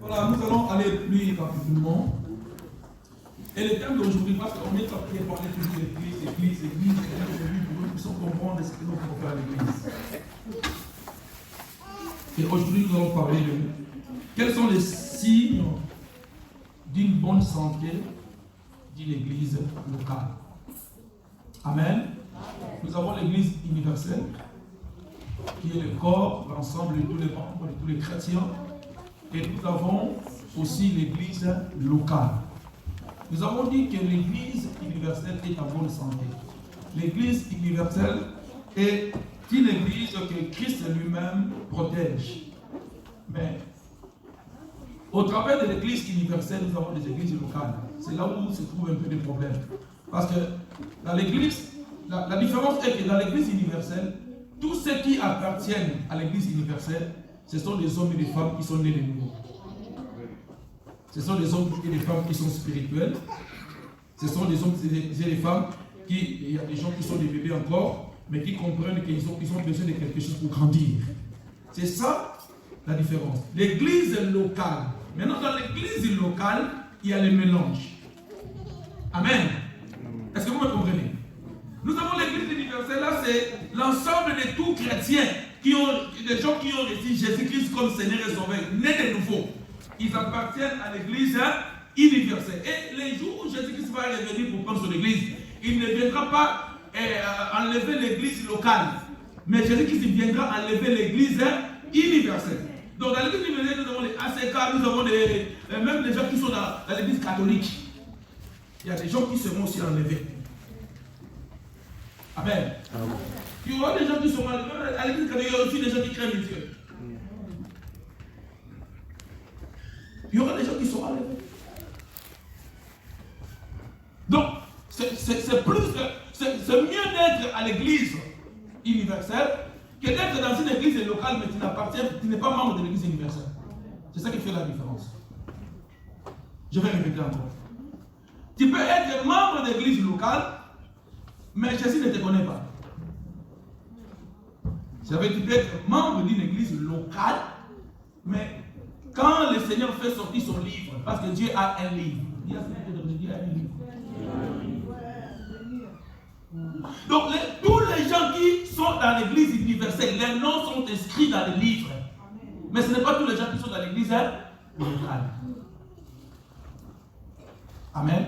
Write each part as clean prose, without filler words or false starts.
Voilà, nous allons aller plus rapidement. Et le thème d'aujourd'hui, parce qu'on est appelé à parler toujours l'église, et aujourd'hui, pour que nous puissions comprendre ce que nous pouvons faire à l'église. Et aujourd'hui, nous allons parler de quels sont les signes d'une bonne santé d'une église locale. Amen. Nous avons l'église universelle, qui est le corps, l'ensemble de tous les membres, de tous les chrétiens. Et nous avons aussi l'église locale. Nous avons dit que l'église universelle est en bonne santé. L'église universelle est une église que Christ lui-même protège. Mais au travers de l'église universelle, nous avons des églises locales. C'est là où se trouve un peu des problèmes. Parce que dans l'église, la différence est que dans l'église universelle, tous ceux qui appartiennent à l'église universelle, ce sont des hommes et des femmes qui sont nés de nouveau. Ce sont des hommes et des femmes qui sont spirituels. Ce sont des hommes et des femmes il y a des gens qui sont des bébés encore, mais qui comprennent qu'ils ont besoin de quelque chose pour grandir. C'est ça la différence. L'église locale. Maintenant, dans l'église locale, il y a le mélange. Amen. Est-ce que vous me comprenez? Nous avons l'église universelle, là, c'est l'ensemble de tous chrétiens, des gens qui ont reçu Jésus-Christ comme Seigneur et Sauveur, nés de nouveau. Ils appartiennent à l'église universelle. Et les jours où Jésus-Christ va revenir pour prendre son église, il ne viendra pas enlever l'église locale, mais Jésus-Christ viendra enlever l'église universelle. Donc dans l'église universelle, nous avons les ACK, nous avons même les gens qui sont dans l'église catholique. Il y a des gens qui seront aussi enlevés. Amen. Il y aura des gens qui seront enlevés. À l'église catholique, il y a aussi des gens qui craignent Dieu. Il y aura des gens qui seront enlevés. Donc, c'est mieux d'être à l'église universelle que d'être dans une église locale, mais tu n'es pas membre de l'église universelle. C'est ça qui fait la différence. Je vais répéter encore. Tu peux être membre de l'église locale, mais Jésus ne te connaît pas. Ça veut dire que tu peux être membre d'une église locale, mais quand le Seigneur fait sortir son livre, parce que Dieu a un livre. Dieu a un livre. Donc tous les gens qui sont dans l'église universelle, leurs noms sont inscrits dans le livre. Mais ce n'est pas tous les gens qui sont dans l'église locale. Amen.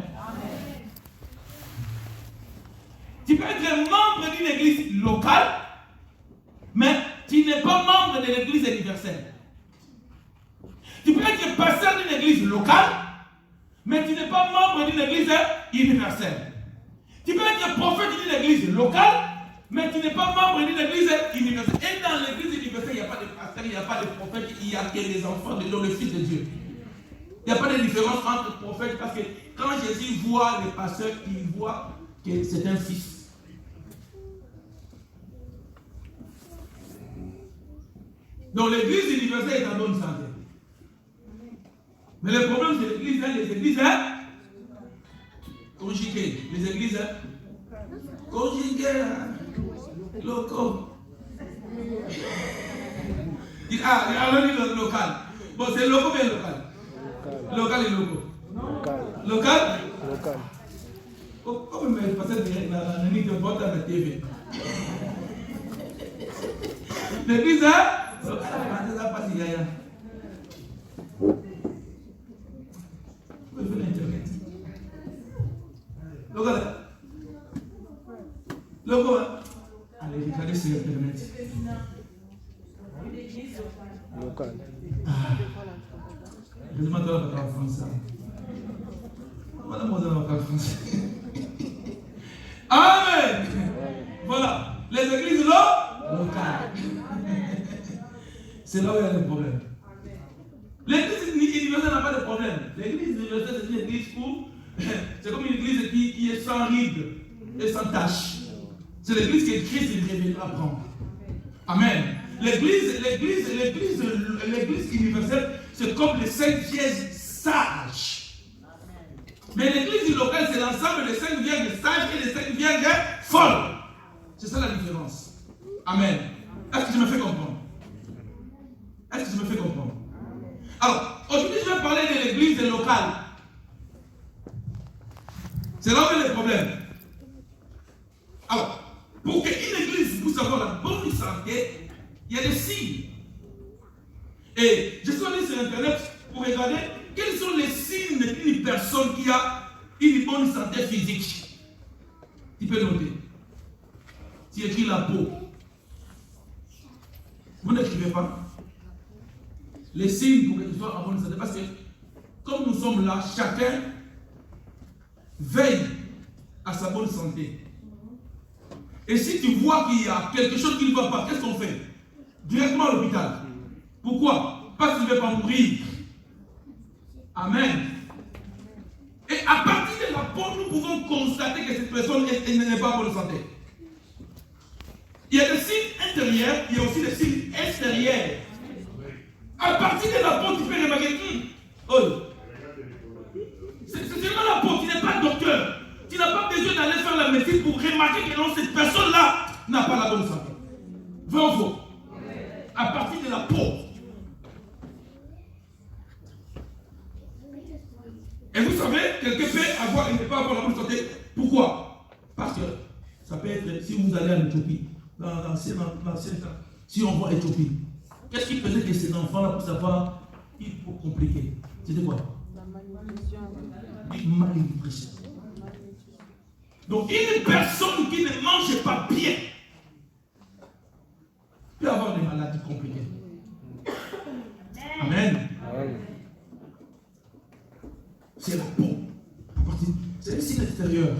Tu peux être membre d'une église locale, mais tu n'es pas membre de l'église universelle. Tu peux être pasteur d'une église locale, mais tu n'es pas membre d'une église universelle. Tu peux être prophète d'une église locale, mais tu n'es pas membre d'une église universelle. Et dans l'église universelle, il n'y a pas de pasteur, il n'y a pas de prophète, il n'y a que les enfants de le Fils de Dieu. Il n'y a pas de différence entre prophètes, parce que quand Jésus voit le pasteur, il voit que c'est un fils. Donc l'église universelle est en bonne santé. Mais le problème, c'est les églises conjuguées. Les églises conjuguées. Locaux. Alors le local. Bon, c'est local ou bien local? Local et local. Local? Local. Comment me passer la nuit de vote à la TV? L'église local, ça passe il y a. Logo. Allez, regardez sur Internet. Local. Je demande à la parole française. Voilà, moi, dans la parole française. Amen. Voilà. Les églises locales. C'est là où il y a le problème. L'église universelle n'a pas de problème. L'église universelle, c'est une église où c'est comme une église qui est sans rides et sans taches. C'est l'église que Christ reviendra prendre. Amen. L'église universelle, c'est comme les 5 vierges sages. Mais l'église locale, c'est l'ensemble des 5 vierges sages et des 5 vierges folles. C'est ça la différence. Amen. Est-ce que je me fais comprendre? Alors, Aujourd'hui, je vais parler de l'église locale. C'est là où il y a les problèmes. Alors, pour qu'une église puisse avoir la bonne santé, il y a des signes. Et je suis allé sur Internet pour regarder quels sont les signes d'une personne qui a une bonne santé physique. Tu peux noter. Tu écris la peau. Vous n'écrivez pas. Les signes pour que tu sois en bonne santé. Parce que, comme nous sommes là, chacun veille à sa bonne santé. Et si tu vois qu'il y a quelque chose qui ne va pas, qu'est-ce qu'on fait? Directement à l'hôpital. Pourquoi? Parce qu'il ne veut pas mourir. Amen. Et à partir de la peau, nous pouvons constater que cette personne n'est pas en bonne santé. Il y a des signes intérieurs, il y a aussi des signes extérieurs. À partir de la peau, tu peux remarquer. C'est seulement la peau, tu n'es pas docteur. Tu n'as pas besoin d'aller faire la médecine pour remarquer que non, cette personne-là n'a pas la bonne santé. Vrai ou faux? À partir de la peau. Et vous savez, quelqu'un peut avoir et ne pas avoir la bonne santé. Pourquoi? Parce que ça peut être, si vous allez en Éthiopie, dans l'ancien temps, si on voit Éthiopie, qu'est-ce qui faisait que ces enfants-là, pour savoir, il faut compliquer? C'était quoi? La malnutrition. Donc, une personne qui ne mange pas bien peut avoir des maladies compliquées. Amen. C'est la peau. C'est le signe extérieur.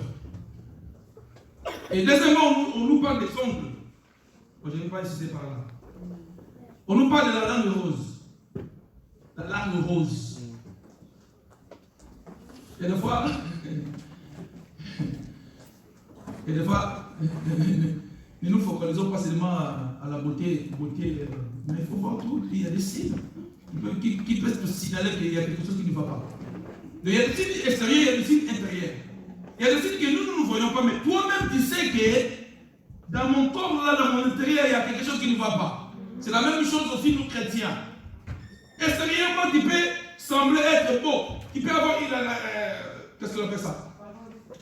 Et deuxièmement, on nous parle des ongles. Je ne vais pas insister par là. On nous parle de la langue rose. La langue rose. Et des fois, nous nous focalisons pas seulement à la beauté, mais il faut voir tout. Il y a des signes qui peuvent te signaler qu'il y a quelque chose qui ne va pas. Il y a des signes extérieurs, il y a des signes intérieurs. Il y a des signes que nous ne voyons pas, mais toi-même tu sais que dans mon corps, là, dans mon intérieur, il y a quelque chose qui ne va pas. C'est la même chose aussi nous chrétiens. Extérieurement, tu peux sembler être beau. Tu peux avoir qu'est-ce qu'on appelle ça?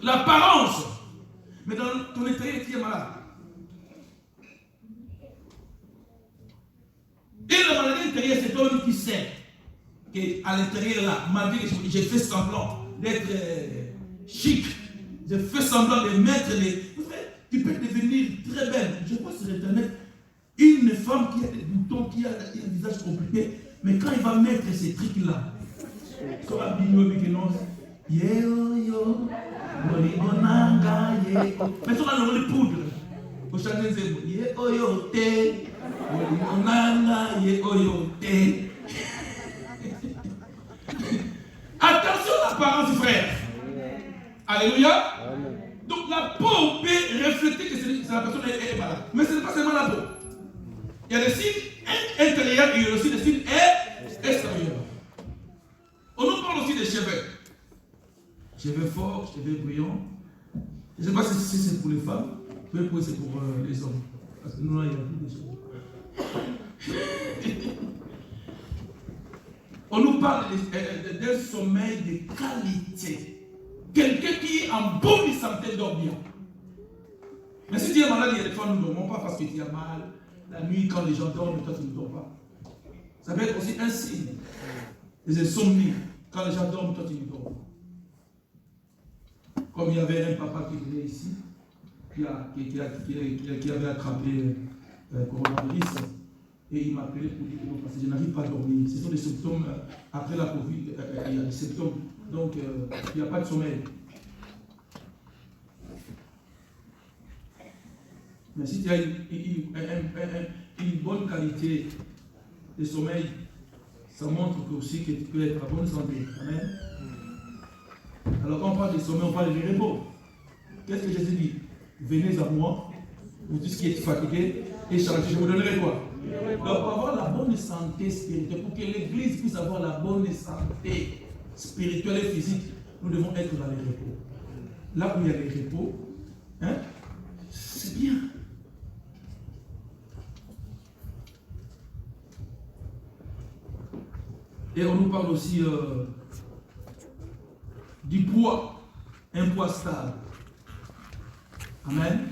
L'apparence. Mais dans ton intérieur, tu es malade. Et la maladie intérieure, c'est toi qui sais qu'à l'intérieur, là, malgré que j'ai fait semblant d'être chic, j'ai fait semblant de mettre les... Tu peux devenir très belle. Je vois sur Internet une femme qui a des boutons, qui a un visage compliqué, mais quand il va mettre ces trucs-là, sur la bigno, mais sur la poudre, au chagrin zéro, attention à l'apparence, frère. Alléluia. Donc la peau peut refléter que la personne est malade. Mais ce n'est pas seulement la peau. Il y a des signes intérieurs et il y a aussi des signes extérieurs. On nous parle aussi des cheveux. Cheveux forts, cheveux brillants. Je ne sais pas si c'est pour les femmes, mais c'est pour les hommes. Parce que nous, là, il y a plus de cheveux. On nous parle d'un sommeil de qualité. Quelqu'un qui est en bonne santé dort bien. Mais si tu es malade, il y a des fois nous ne dormons pas parce que tu as mal. La nuit, quand les gens dorment, toi tu ne dors pas. Ça peut être aussi un signe. Les insomnies. Quand les gens dorment, toi tu ne dors pas. Comme il y avait un papa qui venait ici, qui avait attrapé le coronavirus. Et il m'a appelé pour dire que non, parce que je n'arrive pas à dormir. Ce sont des symptômes, après la Covid, il y a des symptômes. Donc, il n'y a pas de sommeil. Mais si tu as une bonne qualité de sommeil, ça montre aussi que tu peux être en bonne santé. Amen. Alors, quand on parle de sommeil, on parle de repos. Qu'est-ce que Jésus dit? Venez à moi, vous tous qui êtes fatigués, et chargés, je vous donnerai quoi? Donc, pour avoir la bonne santé spirituelle, pour que l'Église puisse avoir la bonne santé spirituelle et physique, nous devons être dans les repos. Là où il y a les repos, hein, c'est bien. Et on nous parle aussi du poids, un poids stable. Amen.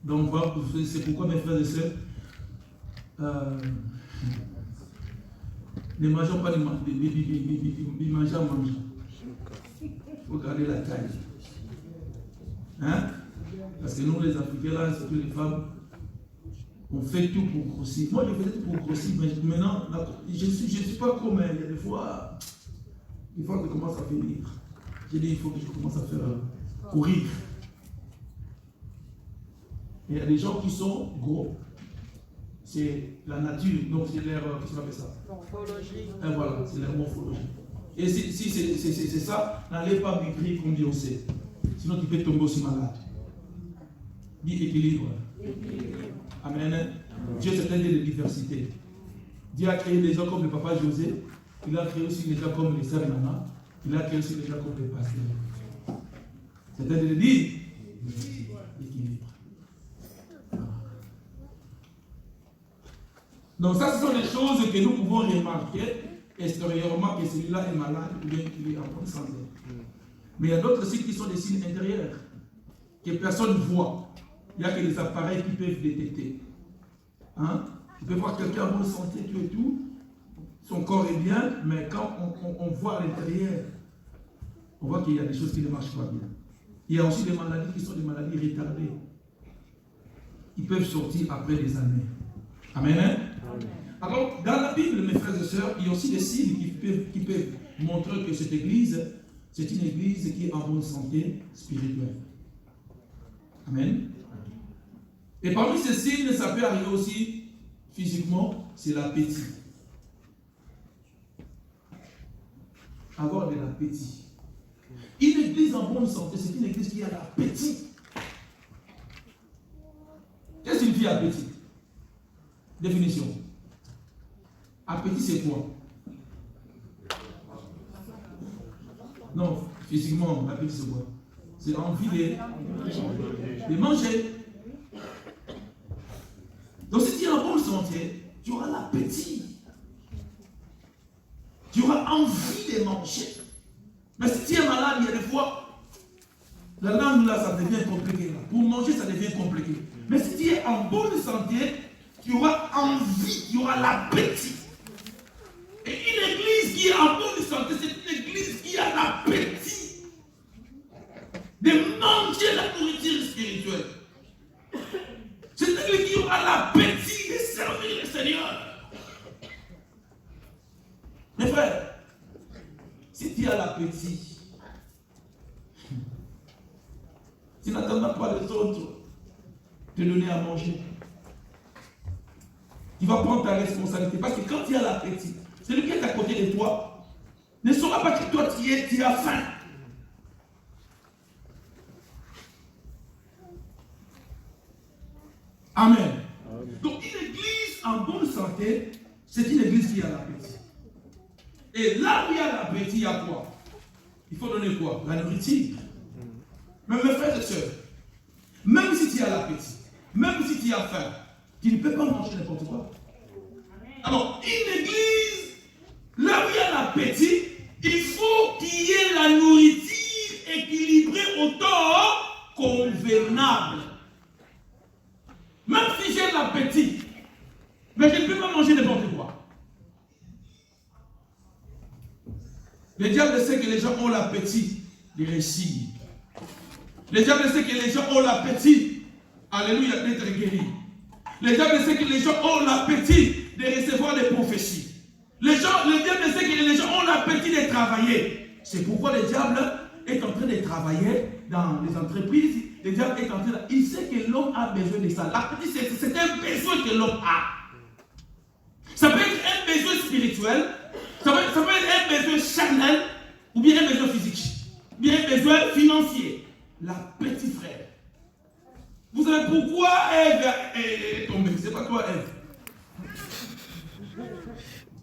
Donc voilà, c'est pourquoi mes frères et sœurs, ne mangeons pas des manger à manger. Il faut garder la taille. Hein? Parce que nous les Africains là, surtout les femmes, on fait tout pour grossir. Moi je faisais tout pour grossir, mais maintenant, je ne suis pas comme elle. Il y a des fois que je commence à venir. J'ai dit, il faut que je commence à faire courir. Il y a des gens qui sont gros. C'est la nature, donc c'est leur, qu'est-ce qu'on appelle ça? Morphologie. Et voilà, c'est leur morphologie. Et si c'est ça, n'allez pas maigrir comme Dieu sait. Sinon tu peux tomber aussi malade. Dis équilibre. Amen. Dieu c'est un Dieu de diversité. Dieu a créé des gens comme le papa José. Il a créé aussi des gens comme les sœurs Nana. Il a créé aussi des gens comme les pasteurs. C'est un Dieu de dire équilibre. Donc ça, ce sont des choses que nous pouvons remarquer extérieurement que celui-là est malade ou bien qu'il est en bonne santé. Mais il y a d'autres signes qui sont des signes intérieurs que personne ne voit. Il n'y a que des appareils qui peuvent détecter. Hein? Tu peux voir quelqu'un en bonne santé, tout et tout, son corps est bien, mais quand on voit à l'intérieur, on voit qu'il y a des choses qui ne marchent pas bien. Il y a aussi des maladies qui sont des maladies retardées. Ils peuvent sortir après des années. Amen. Amen. Alors, dans la Bible, mes frères et sœurs, il y a aussi des signes qui peuvent montrer que cette église, c'est une église qui est en bonne santé spirituelle. Amen. Et parmi ces signes, ça peut arriver aussi physiquement, c'est l'appétit. Avoir de l'appétit. Une église en bonne santé, c'est une église qui a l'appétit. Qu'est-ce que signifie appétit? Définition. Appétit, c'est quoi? Non, physiquement, l'appétit, c'est quoi? C'est envie de manger. Donc, si tu es en bonne santé, tu auras l'appétit. Tu auras envie de manger. Mais si tu es malade, il y a des fois, la langue là, ça devient compliqué. Là. Pour manger, ça devient compliqué. Mais si tu es en bonne santé, tu auras envie, tu auras l'appétit. Et une église qui est en bonne santé, c'est une église qui a l'appétit de manger la nourriture spirituelle. C'est une église qui aura l'appétit de servir le Seigneur. Mes frères, si tu as l'appétit, tu n'attendras pas les autres te donner à manger. Tu vas prendre ta responsabilité. Parce que quand tu as l'appétit, celui qui est à côté de toi ne saura pas que toi tu as faim. Amen. Donc une église en bonne santé, c'est une église qui a l'appétit. Et là où il y a l'appétit, il y a quoi? Il faut donner quoi? La nourriture. Mais mes frères et sœurs, même si tu as l'appétit, même si tu as faim, tu ne peux pas manger n'importe quoi. Alors, une église, là où il y a l'appétit, il faut qu'il y ait la nourriture équilibrée au temps convenable. Même si j'ai l'appétit, mais je ne peux pas manger n'importe quoi. Le diable sait que les gens ont l'appétit de réussir. Le diable sait que les gens ont l'appétit, alléluia, d'être guéris. Le diable sait que les gens ont l'appétit de recevoir des prophéties. Le diable sait que les gens ont l'appétit de travailler. C'est pourquoi le diable est en train de travailler dans les entreprises. Le diable est en train de... Il sait que l'homme a besoin de ça. L'appétit, c'est un besoin que l'homme a. Ça peut être un besoin spirituel, ça peut être un besoin charnel, ou bien un besoin physique, ou bien un besoin financier. L'appétit, frère. Vous savez pourquoi Ève est tombée? C'est pas toi, Ève.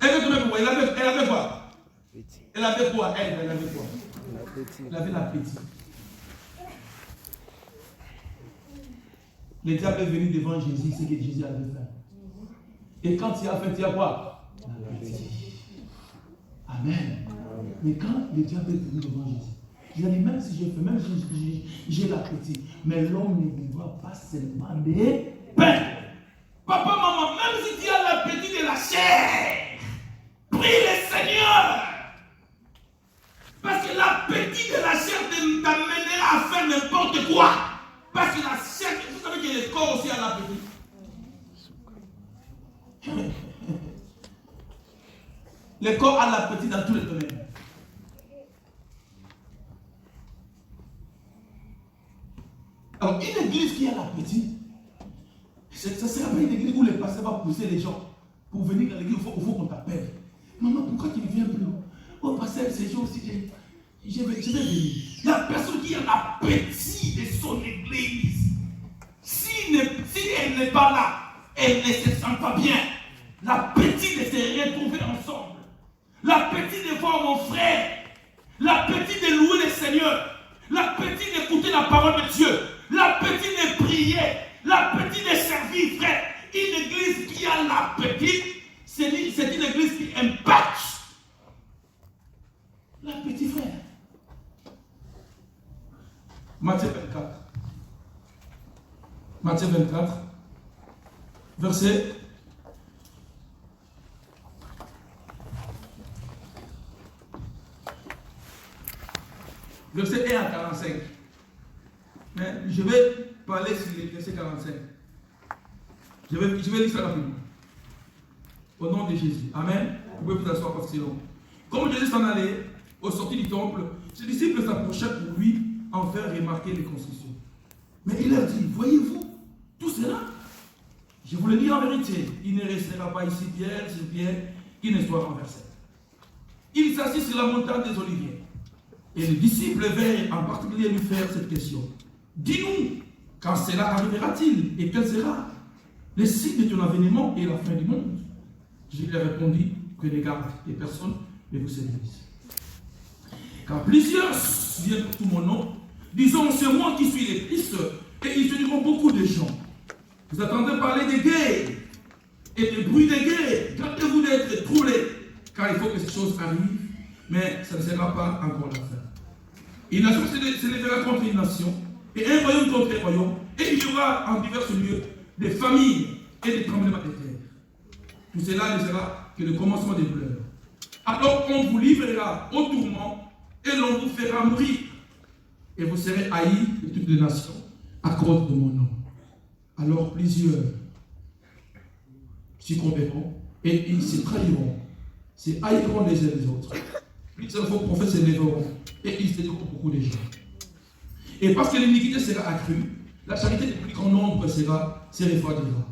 Elle est tombée pourquoi? Elle avait quoi? Elle avait quoi? Elle avait quoi? Elle avait l'appétit. Le diable est venu devant Jésus, c'est que Jésus avait faim. Et quand il a faim, tu as quoi? Amen. Mais quand le diable est venu devant Jésus, il a dit, même si j'ai fait, même si j'ai l'appétit, mais l'homme ne vivra pas seulement des pains. Papa, maman, même si tu as l'appétit de la chair, prie le Seigneur. Parce que l'appétit de la chair t'amènera à faire n'importe quoi. Parce que la chair, vous savez que le corps aussi a l'appétit. Le corps a l'appétit dans tous les domaines. Alors, une église qui a l'appétit, ça ne sera pas une église où le pasteur va pousser les gens pour venir à l'église. Il faut qu'on t'appelle. Maman, pourquoi tu ne viens plus? Oh, pasteur, ces jours aussi, je vais venir. La personne qui a l'appétit de son église, si elle n'est pas là, elle ne se sent pas bien. L'appétit de se retrouver ensemble. L'appétit de voir mon frère. L'appétit de louer le Seigneur. L'appétit d'écouter la parole de Dieu. L'appétit de prier. L'appétit de servir, frère. Une église qui a l'appétit, c'est une église qui impacte. L'appétit, frère. Matthieu 24. Matthieu 24. Verset. Verset 1 à 45. Mais je vais parler sur les versets 45. Je vais lire ça rapidement. Au nom de Jésus. Amen. Vous pouvez vous asseoir parce que c'est long. Comme Jésus s'en allait, au sorti du temple, ses disciples s'approchèrent pour lui en faire remarquer les constructions. Mais il leur dit, voyez-vous tout cela? Je vous le dis en vérité, il ne restera pas ici pierre sur pierre qui ne soit renversé. Il s'assit sur la montagne des Oliviers. Et les disciples vinrent en particulier lui faire cette question. Dis-nous, quand cela arrivera-t-il et quel sera le signe de ton avènement et la fin du monde? Je leur répondis, prenez garde des personnes ne vous séduisent. Car plusieurs viennent pour tout mon nom, disons c'est moi qui suis le Christ, et ils séduiront beaucoup de gens. Vous attendez parler des guerres et des bruits des guerres. Gardez-vous d'être troublés, car il faut que ces choses arrivent, mais ça ne sera pas encore la fin. Une nation se lèvera contre une nation, et un royaume contre un royaume, et il y aura en divers lieux des familles et des tremblements de terre. Tout cela ne sera que le commencement des douleurs. Alors on vous livrera au tourment, et l'on vous fera mourir, et vous serez haïs de toutes les nations à cause de mon nom. Alors plusieurs succomberont, et ils se trahiront, se haïront les uns les autres. Plusieurs faux prophètes se lèveront, et ils séduiront beaucoup de gens. Et parce que l'iniquité sera accrue, la charité du plus grand nombre se refroidira.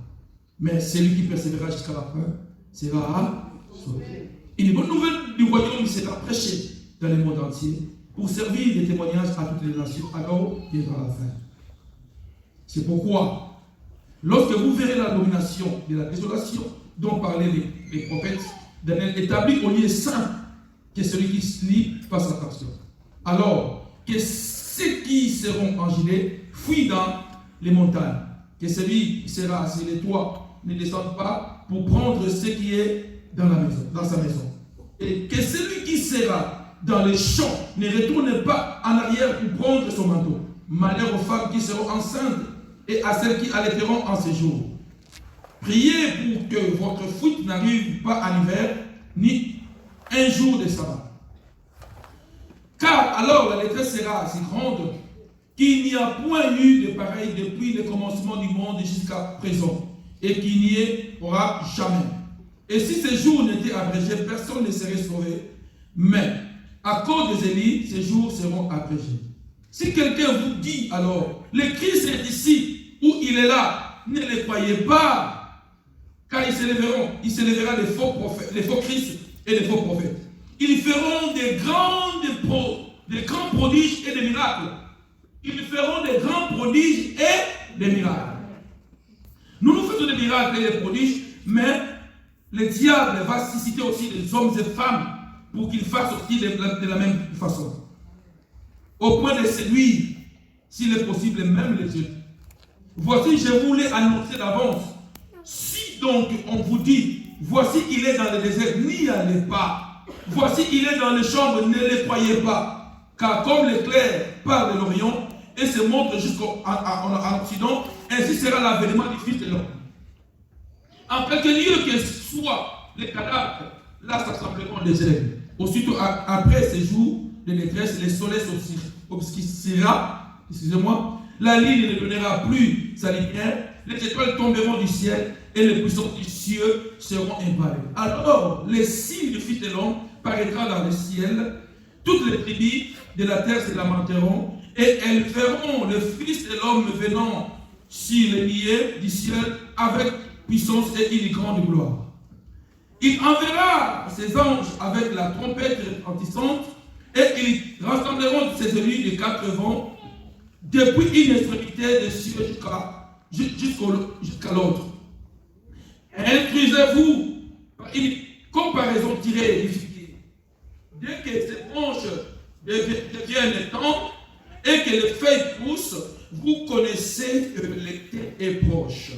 Mais celui qui persévérera jusqu'à la fin sera sauvé. Une bonne nouvelle du royaume sera prêchée dans le monde entier pour servir de témoignage à toutes les nations. Alors viendra la fin. C'est pourquoi, lorsque vous verrez l'abomination de la désolation dont parlaient les prophètes, Daniel établi au lieu saint, que celui qui se lit fasse attention. Alors, que ceux qui seront en gilet fuient dans les montagnes, que celui qui sera assis les toits ne descende pas pour prendre ce qui est dans la maison, dans sa maison. Et que celui qui sera dans les champs ne retourne pas en arrière pour prendre son manteau. Malheur aux femmes qui seront enceintes et à celles qui allaiteront en séjour. Priez pour que votre fuite n'arrive pas en hiver, ni un jour de sabbat. Car alors la détresse sera si grande qu'il n'y a point eu de pareil depuis le commencement du monde jusqu'à présent, et qu'il n'y aura jamais. Et si ces jours n'étaient abrégés, personne ne serait sauvé. Mais à cause des Élis, ces jours seront abrégés. Si quelqu'un vous dit alors, le Christ est ici, ou il est là, ne le croyez pas, car il se lèvera les faux prophètes, les faux Christ et les faux prophètes. Ils feront des grands prodiges et des miracles. Ils feront des grands prodiges et des miracles. Nous faisons des miracles et des prodiges, mais le diable va susciter aussi des hommes et femmes pour qu'ils fassent aussi de la même façon. Au point de séduire, s'il est possible, même les autres. Voici, je vous l'ai annoncé d'avance. Si donc on vous dit, voici il est dans le désert, n'y allez pas. Voici il est dans les chambres, ne les croyez pas. Car comme l'éclair part de l'Orient et se montre jusqu'en Occident, ainsi sera l'avènement du Fils de l'homme. En quelque lieu que soit les cadavres, là s'assembleront les ailes. Aussitôt après ces jours de détresse, le soleil obscurcira, excusez-moi, la ligne ne donnera plus sa lumière, les étoiles tomberont du ciel et les puissances du ciel seront ébranlées. Alors, le signe du Fils de l'homme paraîtra dans le ciel, toutes les tribus de la terre se lamenteront et elles verront le Fils de l'homme venant sur les nuées du ciel avec puissance et une grande gloire. Il enverra ses anges avec la trompette retentissante et ils rassembleront ses élus des quatre vents depuis une extrémité des cieux jusqu'à l'autre. Instruisez-vous par une comparaison tirée du figuier. Dès que ces branches deviennent tendres et que les feuilles poussent, vous connaissez que l'été est proche.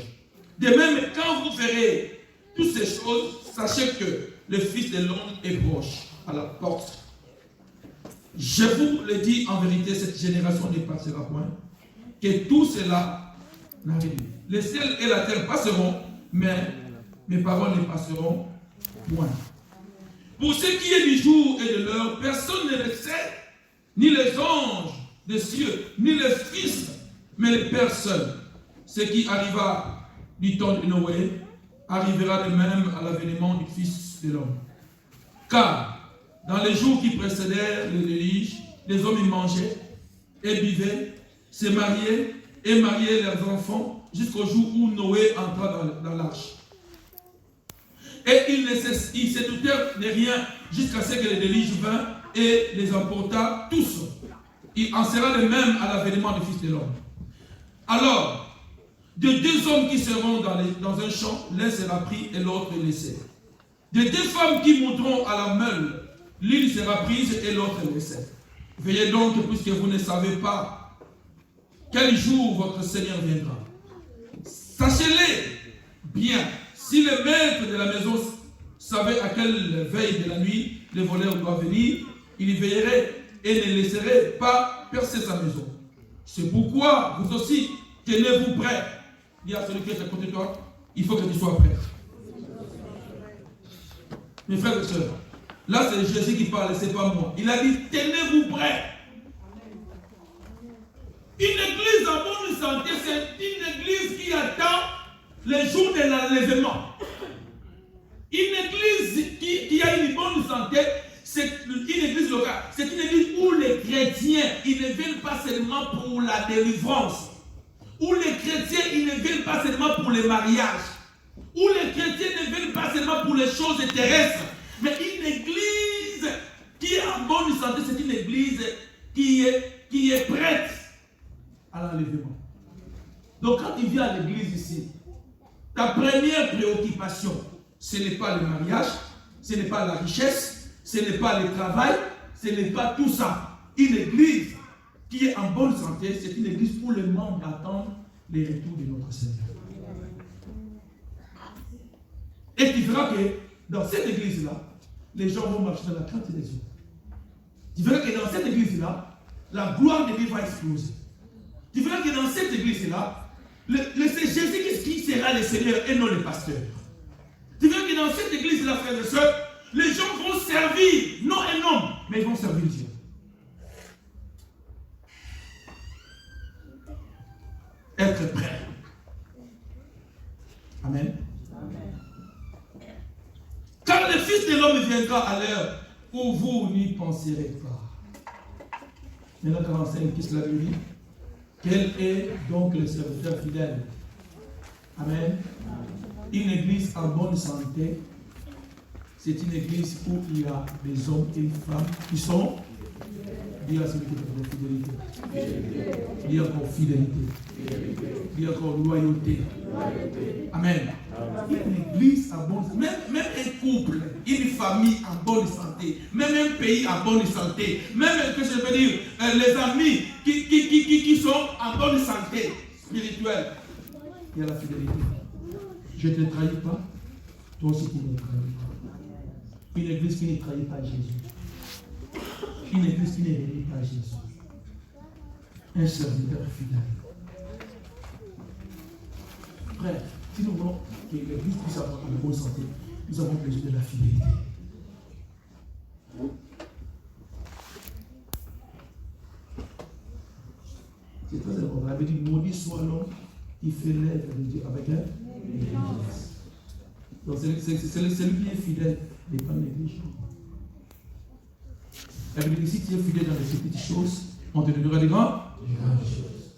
De même, quand vous verrez toutes ces choses, sachez que le Fils de l'homme est proche, à la porte. Je vous le dis en vérité, cette génération ne passera point, que tout cela n'arrive. Le ciel et la terre passeront, mais mes paroles ne passeront point. Pour ce qui est du jour et de l'heure, personne ne le sait, ni les anges des cieux, ni les fils, mais le Père seul. Ce qui arriva du temps de Noé arrivera de même à l'avènement du Fils de l'homme. Car dans les jours qui précédèrent le déluge, les hommes y mangeaient et buvaient, se mariaient et mariaient leurs enfants jusqu'au jour où Noé entra dans l'arche. Et ils se doutèrent de rien jusqu'à ce que le déluge vint et les emporta tous. Il en sera de même à l'avènement du Fils de l'homme. Alors, de deux hommes qui seront dans un champ, l'un sera pris et l'autre laissé. De deux femmes qui monteront à la meule, l'une sera prise et l'autre laissée. Veillez donc, puisque vous ne savez pas quel jour votre Seigneur viendra. Sachez-le bien, si le maître de la maison savait à quelle veille de la nuit le voleur doit venir, il y veillerait et ne laisserait pas percer sa maison. C'est pourquoi vous aussi, tenez-vous prêts. Dis à celui qui est à côté de toi, il faut que tu sois prêt. Mes frères et sœurs, là c'est Jésus qui parle, c'est pas moi. Il a dit, tenez-vous prêts. Une église en bonne santé, c'est une église qui attend les jours de l'enlèvement. Une église qui a une bonne santé, c'est une église locale. C'est une église où les chrétiens, ils ne viennent pas seulement pour la délivrance. Où les chrétiens, ils ne viennent pas seulement pour les mariages. Où les chrétiens ne viennent pas seulement pour les choses terrestres. Mais une église qui est en bonne santé, c'est une église qui est prête à l'enlèvement. Donc quand tu viens à l'église ici, ta première préoccupation, ce n'est pas le mariage, ce n'est pas la richesse, ce n'est pas le travail, ce n'est pas tout ça. Une église qui est en bonne santé, c'est une église où les membres attendent les retours de notre Seigneur. Et tu verras que dans cette église-là, les gens vont marcher dans la crainte des yeux. Tu verras que dans cette église-là, la gloire de Dieu va exploser. Tu verras que dans cette église-là, c'est Jésus qui sera le Seigneur et non le pasteur. Tu verras que dans cette église-là, frères et sœurs, les gens vont servir, non un homme, mais ils vont servir Dieu. Être prêt. Amen. Car le Fils de l'homme viendra à l'heure où vous n'y penserez pas. Maintenant, 45, qu'est-ce que la Bible dit? Quel est donc le serviteur fidèle? Amen. Une église en bonne santé, c'est une église où il y a des hommes et des femmes qui sont, dis à celui qui est de fidélité. Dis encore fidélité. Dis encore loyauté. Amen. Une église en bonne santé, même un couple, une famille en bonne santé, même un pays en bonne santé, même, que je veux dire, les amis qui sont en bonne santé spirituelle. Il y a la fidélité. Je ne te trahis pas, Toi aussi, tu ne trahis pas. Une église qui ne trahit pas Jésus. Une église qui ne renie pas Jésus. Un serviteur fidèle. Frère, si nous voulons que l'église puisse avoir une bonne santé, nous avons besoin de la fidélité. C'est très important. On avait dit, maudit soit l'homme qui fait l'œuvre de Dieu avec l'église. Donc c'est celui qui est fidèle dépend de l'église. La Bible dit, si tu es fidèle dans les petites choses, on te donnera des grandes choses.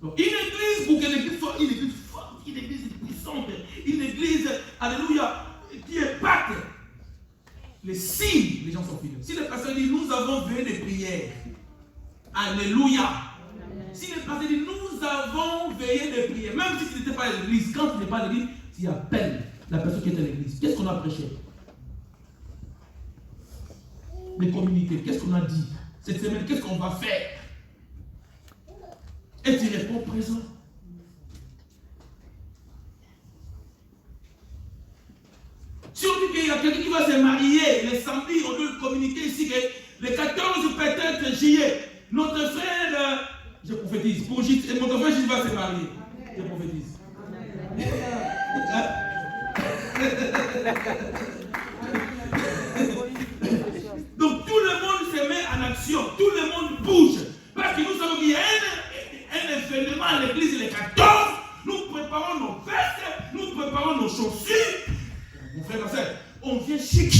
Donc une église, pour que l'église soit une église forte, une église puissante, une église, alléluia, qui est pâte. Les signes, les gens sont fidèles. Si les personnes disent, nous avons veillé des prières, alléluia. Si les personnes disent, nous avons veillé des prières, même si tu n'étais pas à l'église, quand tu n'es pas à l'église, tu appelles la personne qui est à l'église. Qu'est-ce qu'on a prêché? Les communiqués, qu'est-ce qu'on a dit? Cette semaine, qu'est-ce qu'on va faire? Et tu réponds présent. Si on dit qu'il y a quelqu'un qui va se marier les samedis, on doit communiquer ici que le 14 peut-être juillet, notre frère, je prophétise, pour Gilles, et mon frère Gilles va se marier. Je prophétise. Donc tout le monde se met en action, tout le monde bouge. Parce que nous savons qu'il y a un événement à l'église le 14. Nous préparons nos vestes, nous préparons nos chaussures. Mon frère, ma soeur, on vient chic.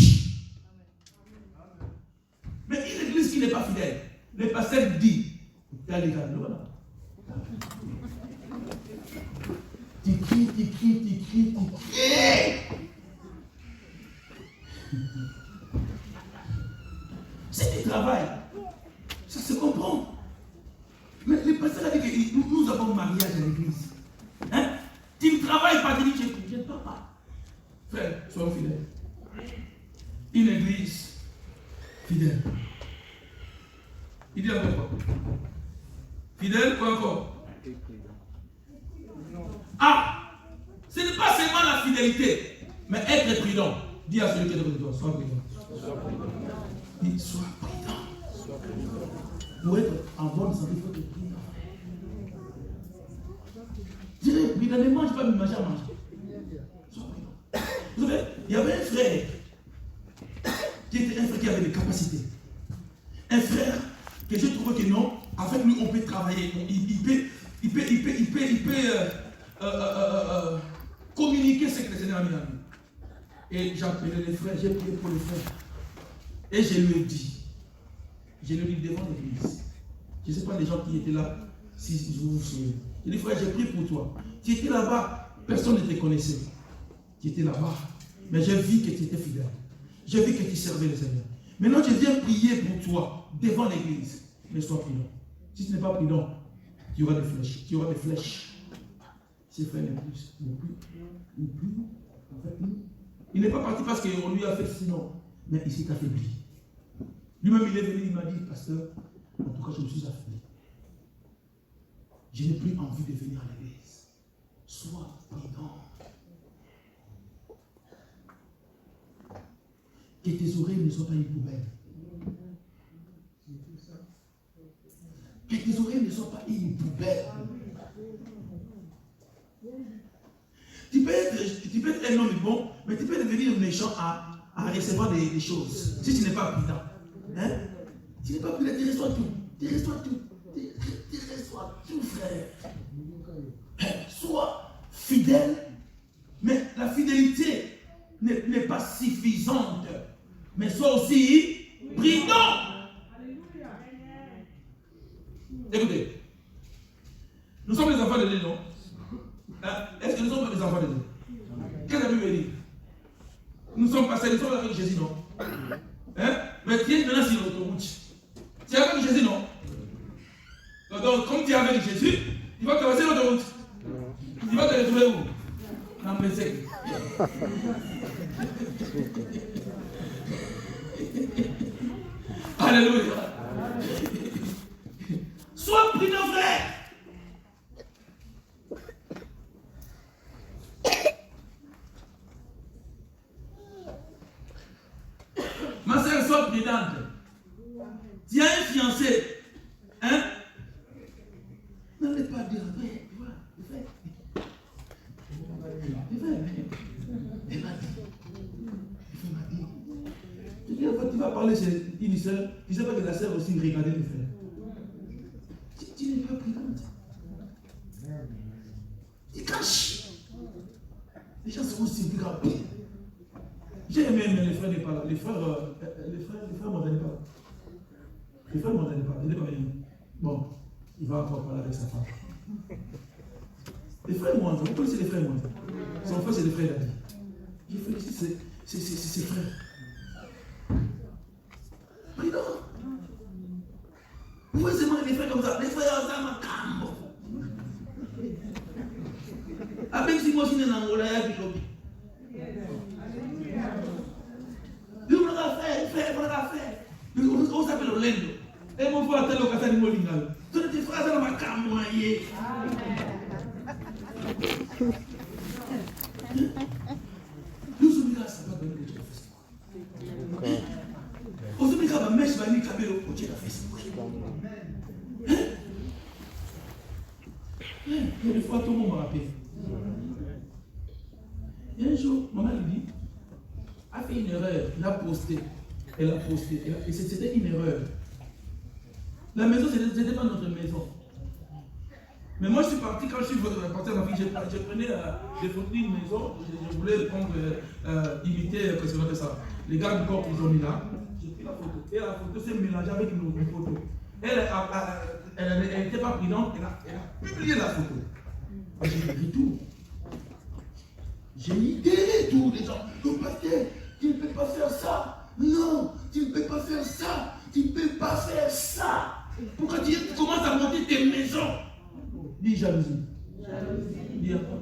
Mais une église qui n'est pas fidèle, le pasteur dit, tu cries. C'est du travail. Ça se comprend. Mais le pasteur a dit que nous avons mariage à l'église. Hein? Tu ne travailles pas, tu dis que je ne parle pas. Frère, soyons fidèles. Une église fidèle. Il dit encore quoi? Fidèle, quoi encore? Ah! Ce n'est pas seulement la fidélité, mais être prudent. Dis à celui qui est devant toi, sois prudent. Dis, sois prudent. Pour être en bonne santé, il faut être prudent. Dis, prudent, ne mange pas, mais manger à manger. Sois prudent. Vous savez, il y avait un frère qui était un frère qui avait des capacités. Un frère que je trouvais que non, avec lui on peut travailler. Il peut communiquer ce que le Seigneur a mis en lui. Et j'ai appelé les frères, j'ai prié pour les frères. Et je lui ai dit devant l'église. Je ne sais pas les gens qui étaient là, si vous vous souvenez. J'ai dit, frère, j'ai prié pour toi. Tu étais là-bas, personne ne te connaissait. Tu étais là-bas, mais j'ai vu que tu étais fidèle. J'ai vu que tu servais le Seigneur. Maintenant, je viens prier pour toi devant l'église. Mais sois prudent. Si tu n'es pas prudent, tu auras des flèches. Tu auras des flèches. Ces frères n'est plus. En fait, il n'est pas parti parce qu'on lui a fait sinon. Mais il s'est affaibli. Lui-même, il est venu, il m'a dit, pasteur, en tout cas, je me suis affaibli. Je n'ai plus envie de venir à l'église. Sois prudent. Que tes oreilles ne soient pas une poubelle. Que tes oreilles ne soient pas une poubelle. Tu peux être un homme bon, mais tu peux devenir méchant à recevoir des choses. Si tu n'es pas prudent. Hein? Tu n'es pas prudent, tu reçois tout. Tu reçois tout, frère. Sois fidèle, mais la fidélité n'est pas suffisante. Mais sois aussi prudent. Écoutez, nous sommes les enfants de Dieu, non? Hein? Est-ce que nous sommes les enfants de Dieu? Qu'est-ce que la Bible dit? Nous sommes passés, nous sommes avec Jésus, non? Hein? Mais tu es maintenant sur l'autoroute. Tu es avec Jésus, non? Donc, comme tu es avec Jésus, il va traverser l'autoroute. Il va te retrouver où? Dans le sec. Alléluia. Sois prudent, frère. prudente. Tu as un fiancé. Hein? N'allez pas dire, tu vas parler chez une soeur, tu ne sais pas que la soeur aussi regardait le frère. Tu n'es pas prudente. Tu caches. Les gens sont aussi plus grands. J'ai aimé, mais les frères n'est pas là. Les frères m'en donnaient pas. Les frères m'en donnaient pas. Il n'est pas venu. Bon, il va encore parler avec sa femme. Les frères Mouanza, vous connaissez les frères Mouanza? Son frère, c'est les frères d'Adi. Il félicite ses frères. Prudent. Vous voyez seulement les frères comme ça. Les frères Azama Kambo. Avec si moi, je suis en Angola, il y a du lobby. On s'appelle Orlando. Et mon frère a tel occasion de Molingalo. Tu as des phrases dans ma camoye. Nous sommes là, ça va donner le Facebook. Nous sommes là, mais je vais aller caber le côté de Facebook. Il y a des fois, tout le monde me rappelle. Et un jour, maman lui dit, a fait une erreur, elle a posté, et c'était une erreur. La maison, ce n'était pas notre maison. Mais moi, je suis parti, quand je suis parti en Afrique, je prenais des photos d'une maison, je voulais prendre, imiter, qu'est-ce qu'on appelle ça, les gars du corps qu'ils ont mis là. J'ai pris la photo, et la photo s'est mélangée avec une autre photo. Elle n'était pas prudente, elle a publié la photo. J'ai dit tout. J'ai idée tout, les gens. Non, pasteur, tu ne peux pas faire ça. Non, tu ne peux pas faire ça. Tu ne peux pas faire ça. Pourquoi tu commences à monter tes maisons? Dis jalousie. Dis encore.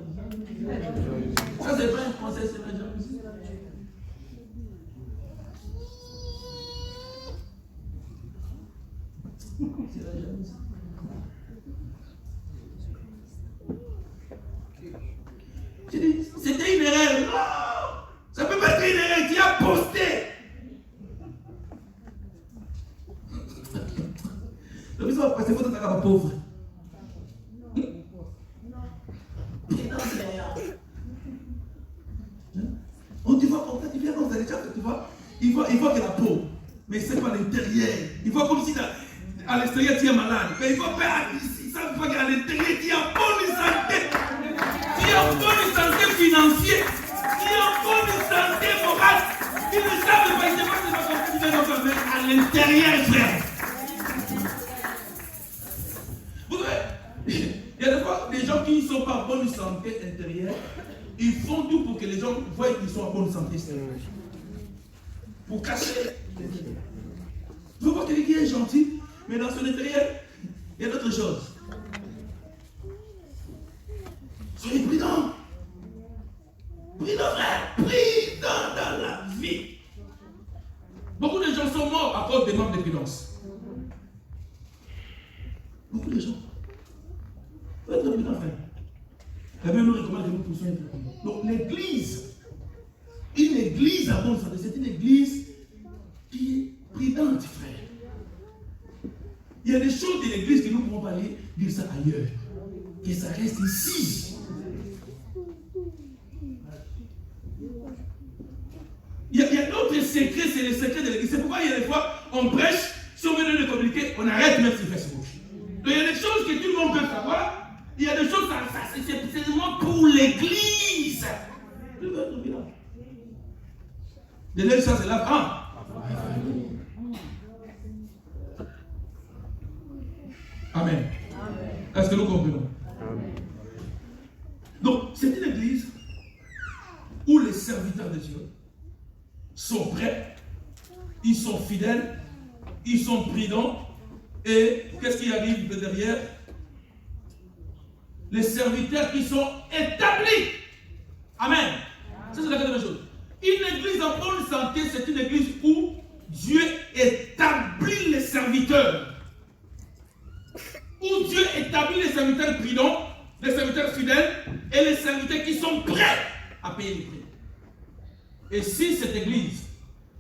Ça, c'est pas un français, c'est la jalousie. C'est la jalousie. J'ai dit, c'était une erreur. Non! Ça ne peut pas être une erreur. Tu as posté. Le ministre va passer votre temps à la pauvre. On te voit comme ça, tu viens comme ça, les gens, tu vois, il voit que la peau, mais c'est pas l'intérieur. Il voit comme si à l'extérieur tu es malade. Mais il faut pas ici, ça veut pas qu'à l'intérieur tu es en bonne santé. Tu es en bonne santé financière. Tu es en bonne santé morale. Ils ne savent pas, ils ne savent pas ce que tu vas faire, mais à l'intérieur, frère. Vous savez, il y a des fois des gens qui ne sont pas en bonne santé intérieure, ils font tout pour que les gens voient qu'ils sont en bonne santé extérieure. Pour cacher. Vous voyez quelqu'un qui est gentil, mais dans son intérieur, il y a d'autres choses. Soyez prudents. Prudents, frère. Prudents dans la vie. Beaucoup de gens sont morts à cause des manques de prudence. Beaucoup de gens. Vous êtes prudents, frère. La Bible nous recommande que nous puissions être prudents. Donc l'église, une église à bonne santé, c'est une église qui est prudente, frère. Il y a des choses de l'église que nous ne pouvons pas aller dire ça ailleurs. Que ça reste ici. Il y a d'autres secrets, c'est les secrets de l'église. C'est pourquoi il y a des fois, on prêche, si on veut nous communiquer, on arrête de mettre sur Facebook. Donc il y a des choses que tout le monde peut savoir. Il y a des choses, c'est seulement pour l'église. Je veux être bilan. Déjà, ça, c'est la femme. Amen. Est-ce que nous comprenons? Amen. Donc, c'est une église où les serviteurs de Dieu sont prêts, ils sont fidèles, ils sont prudents, et qu'est-ce qui arrive de derrière? Les serviteurs qui sont établis. Amen. Ça, c'est la deuxième chose. Une église en bonne santé, c'est une église où Dieu établit les serviteurs. Où Dieu établit les serviteurs prudents, les serviteurs fidèles et les serviteurs qui sont prêts à payer les prix. Et si cette église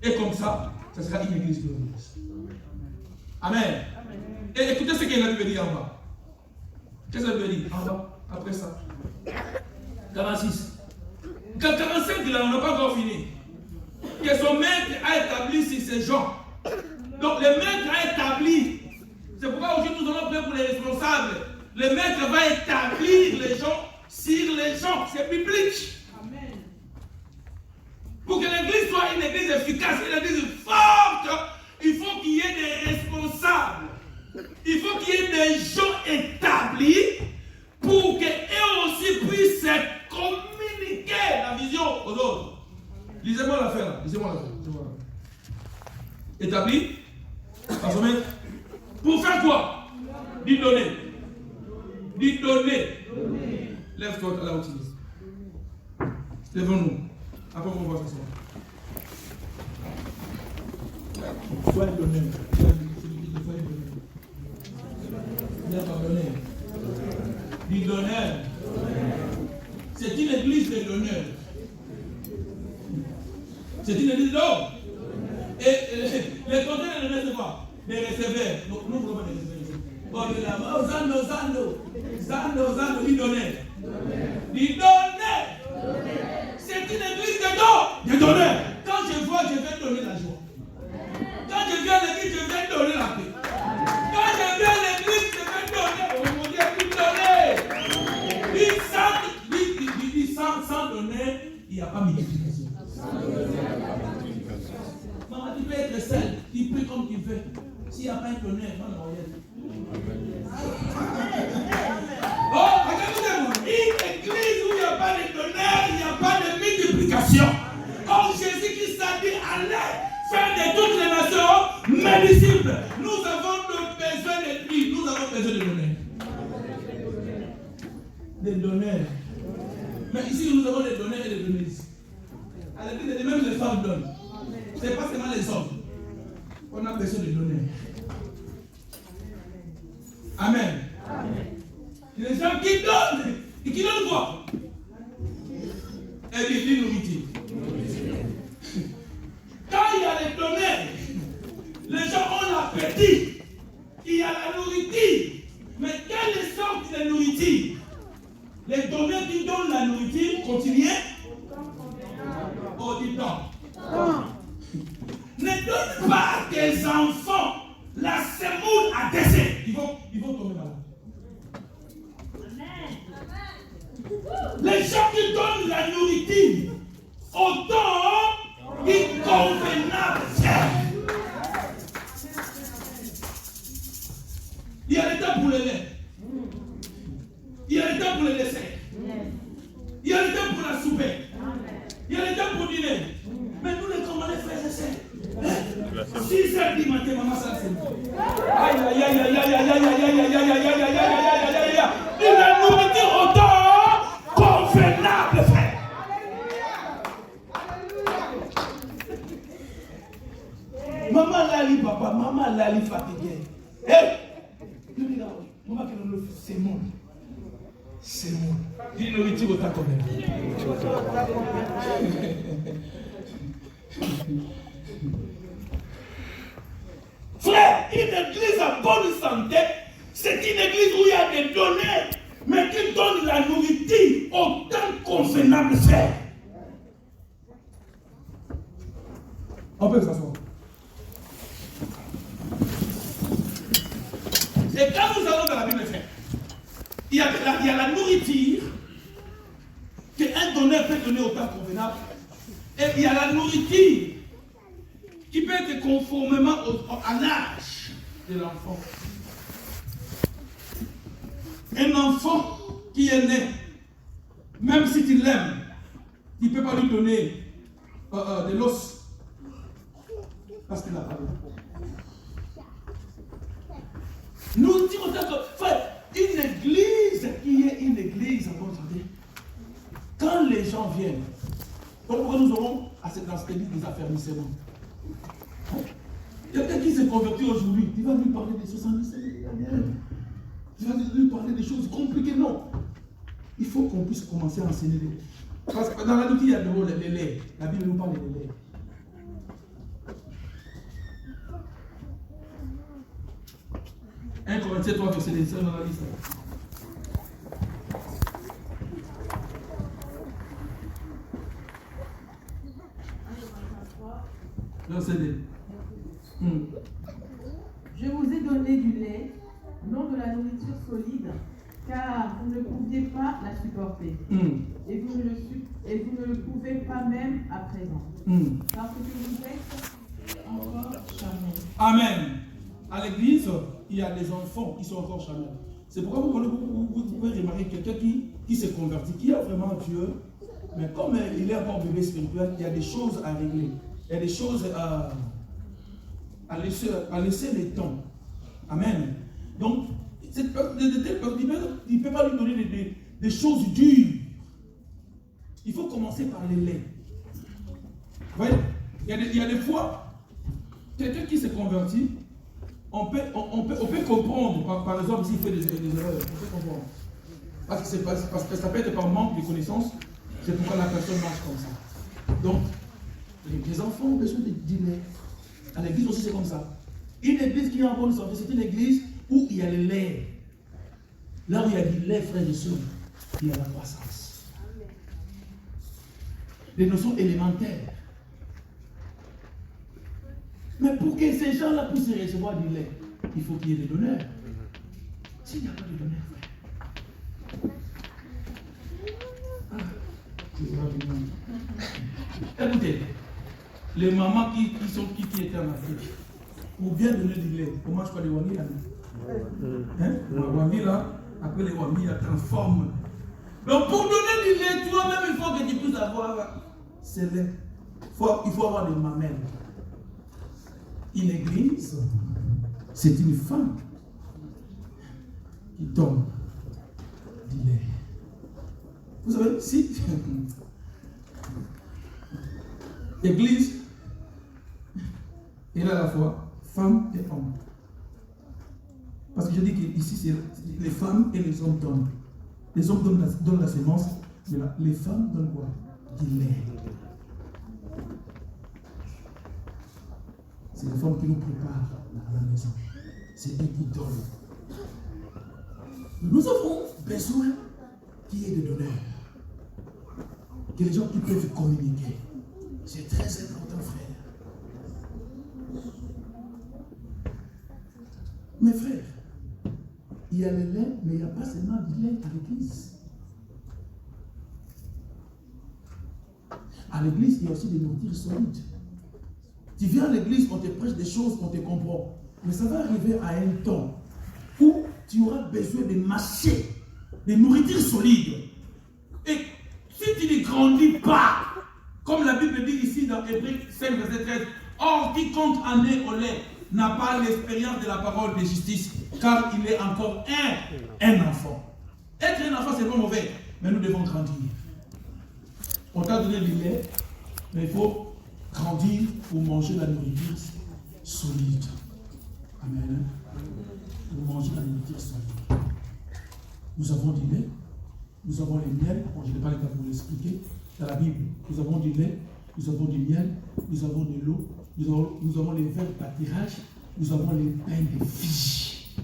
est comme ça, ça sera une église glorieuse. Amen. Et écoutez ce que la Bible dit en bas. Qu'est-ce que la Bible dit en bas, après ça? 46. 45, là, on n'a pas encore fini. Que son maître a établi sur ces gens. Donc, le maître a établi. C'est pourquoi aujourd'hui nous allons prier pour les responsables. Le maître va établir les gens sur les gens. C'est biblique. Amen. Pour que l'église soit une église efficace, une église forte, il faut qu'il y ait des responsables. Il faut qu'il y ait des gens établis pour qu'eux aussi puissent communiquer la vision aux autres. Lisez-moi l'affaire. Lisez-moi l'affaire. Établi par son maître. Pour faire quoi? D'y donner. D'y donner. Lève-toi à la hauteur. Lèvons-nous. Après, on va voir ça. Sois donné. Viens pardonner. D'y donner. C'est une église de donneurs. C'est une église d'hommes. Et les conteneurs de donneurs, c'est quoi? Des receveurs. Donc, nous voulons des receveurs. Bon, de là, oh, Zando, d'y donner. D'y donner. C'est une église de dons. De donneurs. Quand je vois, je vais donner la joie. Quand je viens à l'église, je vais donner la paix. Quand je viens à l'église, je vais donner. Oh mon Dieu, d'y donner. Sans donner, il n'y a pas multiplication. Maman, tu peux être seul, tu peux comme tu veux. S'il n'y a pas un donneur, non, oh, regardez-moi, une église où il n'y a pas de donneur, il n'y a pas de multiplication. Comme Jésus-Christ a dit, allez faire de toutes les nations mes disciples. Nous avons besoin de lui, nous avons besoin de donneurs. Des donneurs. Mais ici, nous avons des donneurs et des donneuses. À l'église, même les femmes donnent. Ce n'est pas seulement les hommes. On a besoin de donneurs. Amen. Amen. Les gens qui donnent. Et qui donnent quoi? Et qui nourriture. Quand il y a les donneurs, les gens ont l'appétit. Il y a la nourriture. Mais quelle sorte de nourriture? Les donneurs qui donnent la nourriture continuent au temps. Ne donne pas à tes enfants la semoule à décès. Ils vont tomber malades. Les gens qui donnent la nourriture au temps qui convenable. Il y a le temps pour le lait. Il y a le temps pour le dessert. Il y a le temps pour la soupe. Il y a le temps pour dîner. Mais nous les commandés frères et sœurs. 6h du matin, maman, ça c'est bon. Aïe, aïe, aïe, aïe, aïe, aïe, aïe, aïe, aïe, aïe, aïe, aïe, aïe, aïe, aïe, aïe. Il la nourriture au temps convenable, frère. Maman Lali, papa, maman Lali fatiguée. Hé! Maman qui nous le fait, c'est mon. C'est mon. Il nourriture au temps convenable. Frère, une église en bonne santé, c'est une église où il y a des donneurs, mais qui donnent la nourriture au temps convenable, frère. On peut s'asseoir. Et quand nous allons dans la Bible, frère, il y a la nourriture qu'un donneur peut donner au temps convenable. Et il y a la nourriture qui peut être conformément à l'âge de l'enfant. Un enfant qui est né, même si tu l'aimes, tu ne peux pas lui donner de l'os parce qu'il n'a pas l'eau. Nous disons que, frère, une église qui est une église en bonne santé, quand les gens viennent, pourquoi nous aurons à cette église des affermissements? Quelqu'un qui s'est converti aujourd'hui, tu vas lui parler des 70 tu vas lui parler des choses compliquées. Non. Il faut qu'on puisse commencer à enseigner. Parce que dans la Bible, il y a de les laits. La Bible nous parle des laits. 1 Corinthiens 3, verset 5 dans la liste. Verset 2. Je vous ai donné du lait, non de la nourriture solide, car vous ne pouviez pas la supporter. Et vous ne le pouvez pas même à présent. Parce que vous êtes encore charnels. Amen. À l'église, il y a des enfants qui sont encore charnels. C'est pourquoi vous pouvez remarquer quelqu'un qui s'est converti, qui a vraiment Dieu, mais comme il est encore bébé spirituel, il y a des choses à régler. Il y a des choses à laisser le temps. Amen. Donc, cette personne, il ne peut pas lui donner des choses dures. Il faut commencer par les laits. Vous voyez, il y a des fois, quelqu'un qui s'est converti, on peut comprendre, par exemple, s'il fait des erreurs, on peut comprendre. Parce que ça peut être par manque de connaissances, c'est pourquoi la personne marche comme ça. Donc, les enfants ont besoin de dîner. À l'église aussi, c'est comme ça. Une église qui est en bonne santé, c'est une église où il y a le lait. Là où il y a du lait, frères et sœurs, il y a la croissance. Les notions élémentaires. Mais pour que ces gens-là puissent recevoir du lait, il faut qu'il y ait des donneurs. S'il n'y a pas de donneurs, frère. Écoutez, les mamans qui étaient en Afrique, pour bien donner du lait, on mange pas les wami là. Les wami là, après les wami, ils transforment. Donc pour donner du lait, toi-même, il faut que tu puisses avoir ce lait. Il faut avoir des mamelles. Une église, c'est une femme qui donne du lait. Vous savez, si l'église est à la fois femme et homme. Parce que je dis qu'ici, c'est les femmes et les hommes donnent. Les hommes donnent la sémence, mais les femmes donnent quoi? Du lait. C'est les femmes qui nous préparent à la maison. C'est eux qui donnent. Nous avons besoin qu'il y ait des donneurs. Que les gens qui peuvent communiquer. C'est très important, frère. Mes frères, il y a le lait, mais il n'y a pas seulement du lait à l'église. À l'église, il y a aussi des nourritures solides. Tu viens à l'église, on te prêche des choses, on te comprend. Mais ça va arriver à un temps où tu auras besoin de mâcher des nourritures solides. Et si tu ne grandis pas, comme la Bible dit ici dans Hébreux 5, verset 13, or quiconque en est au lait n'a pas l'expérience de la parole de justice, car il est encore un enfant. Être un enfant, c'est pas mauvais, mais nous devons grandir. On t'a donné du lait, mais il faut grandir pour manger la nourriture solide. Amen. Pour manger la nourriture solide. Nous avons du lait, nous avons les miels. Bon, je n'ai pas le temps pour l'expliquer. Dans la Bible, nous avons du lait, nous avons du miel, nous avons de l'eau, nous avons les verres pâturage, nous avons les pains de vie.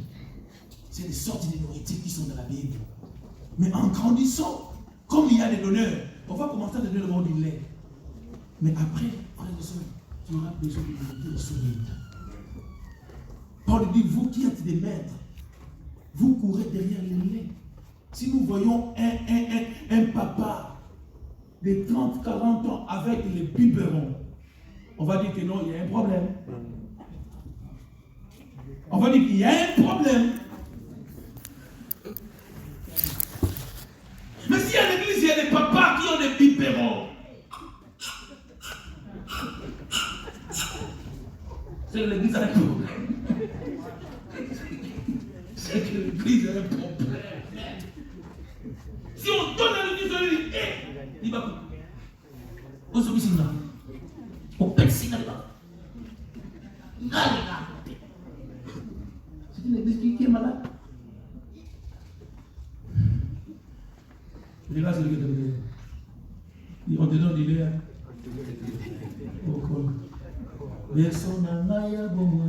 C'est des sortes de nourriture qui sont dans la Bible. Mais en grandissant, comme il y a des donneurs, on va commencer à donner le monde du lait. Mais après, tu auras besoin de nourriture solide. Paul dit, vous qui êtes des maîtres, vous courez derrière le lait. Si nous voyons un papa de 30, 40 ans avec les biberons, on va dire que non, il y a un problème. On va dire qu'il y a un problème. Mais si à l'église, il y a des papas qui ont des biberons, c'est que l'église a un problème. C'est que l'église a un problème. Si on donne à l'église, on dit, il va. On se dit, non. On pète si, non. C'est une église qui est malade. Et là, c'est le gars de on te donne du lait. Personne n'a rien bon.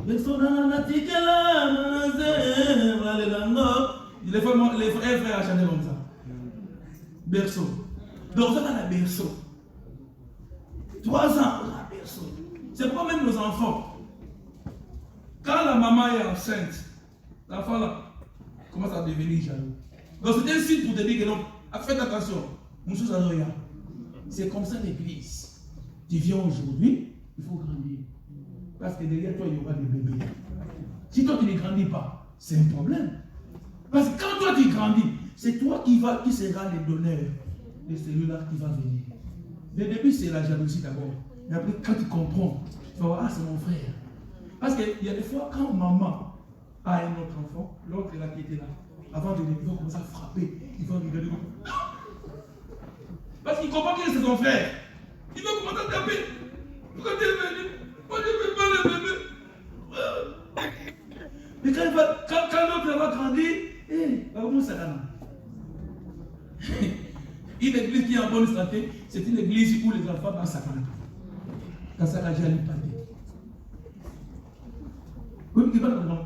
Les frères chantaient comme ça. Berceau. Donc ça dans la berceau. 3 ans, la berceau. C'est pourquoi même nos enfants, quand la maman est enceinte, l'enfant là commence à devenir jaloux. Donc c'est un signe pour te dire que non, faites attention. C'est comme ça l'église. Tu viens aujourd'hui, il faut grandir. Parce que derrière toi, il y aura des bébés. Si toi tu ne grandis pas, c'est un problème. Parce que quand toi tu grandis, c'est toi qui sera le donneur de celui-là qui va venir. Le début, c'est la jalousie d'abord. Mais après, quand tu comprends, tu vas voir, ah, c'est mon frère. Parce qu'il y a des fois, quand maman a un autre enfant, l'autre là qui était là, avant de venir, il va commencer à frapper, il va regarder. Parce qu'il comprend que c'est son frère. Il va commencer à taper. Pourquoi tu es venu? Pourquoi tu ne veux pas le bébé? Mais quand l'autre va grandir, va commencer à gagner. Une église qui est en bonne santé, c'est une église où les enfants vont s'attendre. Quand ça va déjà lui parler. Oui, mais quand on va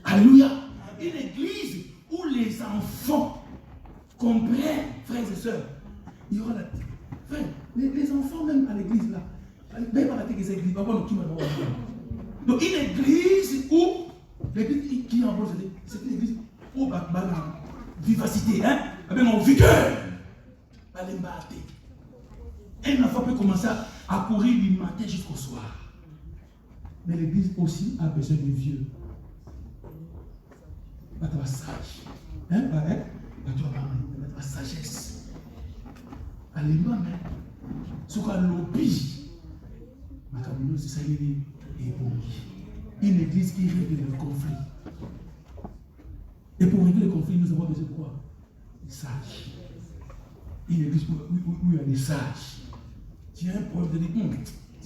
alléluia. Une église où les enfants comprennent, frères et sœurs. Il y aura la... Frère, les enfants même à l'église là. Donc une église où l'église qui est en bonne santé, c'est une église où vivacité, hein, avec mon vigueur. Un enfant peut commencer à courir du matin jusqu'au soir. Mais l'église aussi a besoin de vieux. Tu vas sage. Tu vas sagesse. Alléluia. Ce qu'on a lobby. C'est ça, une église qui règle le conflit. Et pour régler le conflit, nous avons besoin de quoi? Des sages. Une église où il y a des sages. Tu as un problème de dire,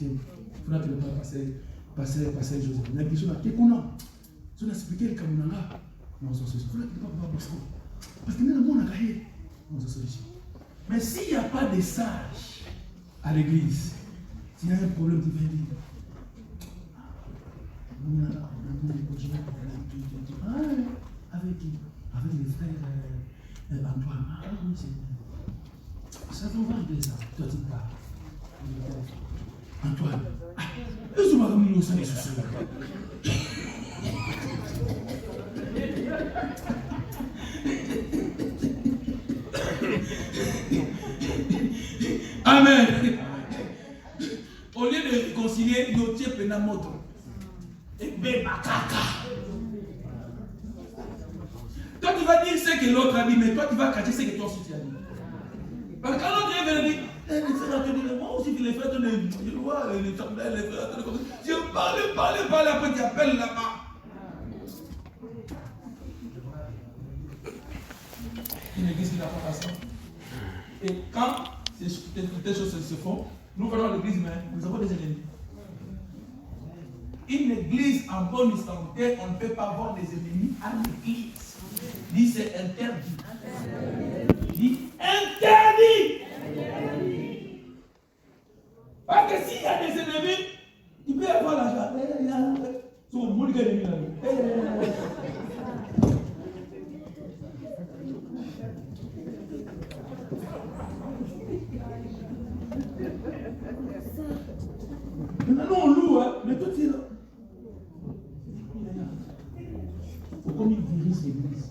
il faudra que le pas passer Joseph. Il y a des gens qui ont expliqué le Kamunanga. Non, c'est il faudra que le pas passer. Parce que nous avons un cahier. Non, c'est solution. Mais s'il n'y a pas de sages à l'église, s'il y a un problème, tu viens dire. Avec qui? Avec les frères Antoine. Ah oui, c'est bien. Ça va régler ça. Toi, tu parles. Antoine. Est-ce que vous m'avez mis au sein de ce soir? Amen. Au lieu de réconcilier, nous tient Penamoto. Et Bébakaka. Toi, tu vas dire ce que l'autre a dit, mais toi, tu vas cacher ce que toi aussi tu as dit. Parce que quand l'autre vient dire, les frères te disent, moi aussi, les frères te disent, je vois les frères te disent, je parle, après tu appelles là-bas. Une église qui n'a pas ça. Et quand ces choses se font, nous venons à l'église, mais nous avons des ennemis. Une église en bonne santé, on ne peut pas avoir des ennemis à l'église. Dit c'est interdit. Dit interdit. Parce que s'il y a des ennemis, il peut y avoir l'argent. C'est au monde qui est ennemi. Maintenant on loue, hein, mais tout est là. Il faut comme une virus l'église.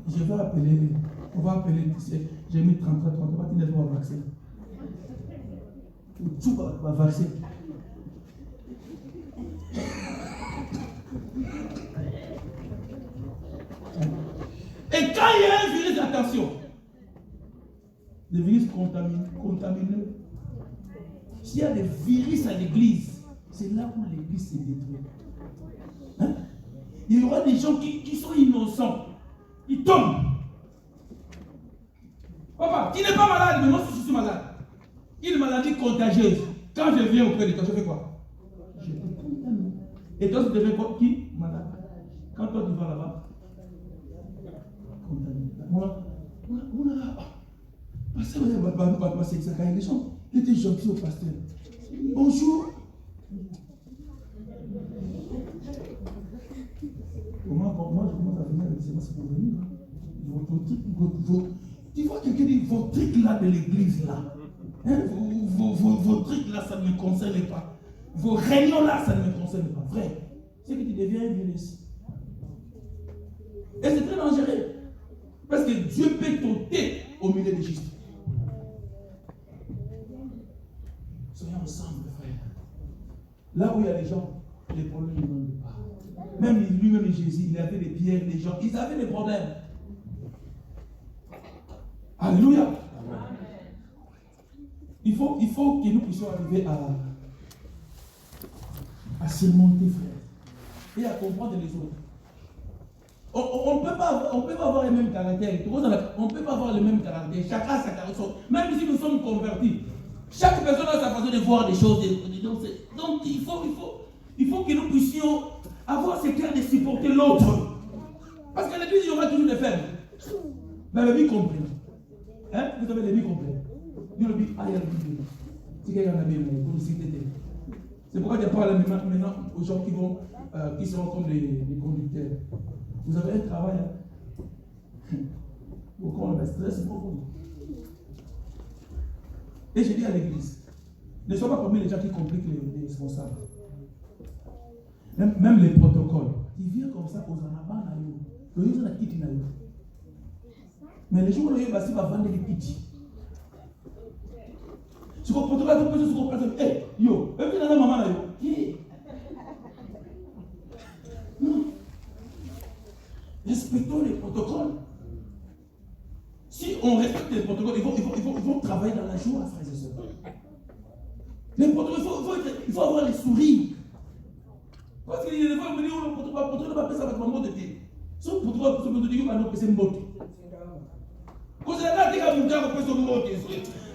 Je vais appeler, on va appeler, j'ai mis 33, on va dire qu'on va vacciner. Tout va vacciner. Et quand il y a un virus, attention, des virus contamineux. S'il y a des virus à l'église, c'est là où l'église se détruit. Hein? Il y aura des gens qui sont innocents. Ils tombent. Papa, tu n'es pas malade, mais moi je suis malade. Une maladie contagieuse. Quand je viens auprès de toi, je fais quoi? Je te contamine. Et toi, tu deviens quoi? Qui? Malade. Quand toi tu vas là-bas, C'est ça, les gens qui étaient gentils au pasteur. Bonjour. Moi, je commence à venir avec ces masques pour venir. Tu vois quelqu'un dit, vos trucs là de l'église là, hein, vos trucs là, ça ne me concerne pas. Vos réunions là, ça ne me concerne pas. Frère, c'est que tu deviens un virus. Et c'est très dangereux. Parce que Dieu peut t'ôter au milieu des justes. Soyons ensemble, frère. Là où il y a des gens, les problèmes ne demandent pas. Même lui-même Jésus, il avait des pierres, des gens, ils avaient des problèmes. Alléluia. Amen. Il faut que nous puissions arriver à surmonter, frère, et à comprendre les autres. On ne peut pas avoir les mêmes caractères. On ne peut pas avoir les mêmes caractères. Chacun a sa caractère. Même si nous sommes convertis, chaque personne a sa façon de voir des choses. Donc il faut que nous puissions avoir ce cœur de supporter l'autre. Parce qu'à l'église, il y aura toujours des faibles. Mais le Bible comprend. Hein? Vous avez le Bible comprend. Dieu le dit, il y a le Bible. C'est quelqu'un qui a bien c'est pourquoi je parle maintenant aux gens qui seront comme des conducteurs. Vous avez un travail. Pourquoi on a stress beaucoup. Et je dis à l'église, ne sois pas parmi les gens qui compliquent les responsables. Même les protocoles. Ils viennent comme ça aux anabans. Mais les gens où ils vont vendre des petits. Tu comprends pas tout le monde, hey, yo, est-ce que tu as maman là, yo? Non. Respectons les protocoles. Si on respecte les protocoles, ils vont travailler dans la joie, frères et sœurs. Les protocoles, il faut avoir les sourires. Parce qu'il y a des fois, on me dit, le protocole va passer avec ma mot de thé. Si le protocole va passer, il va passer une mot. Quand c'est là que vous avez passer une mot.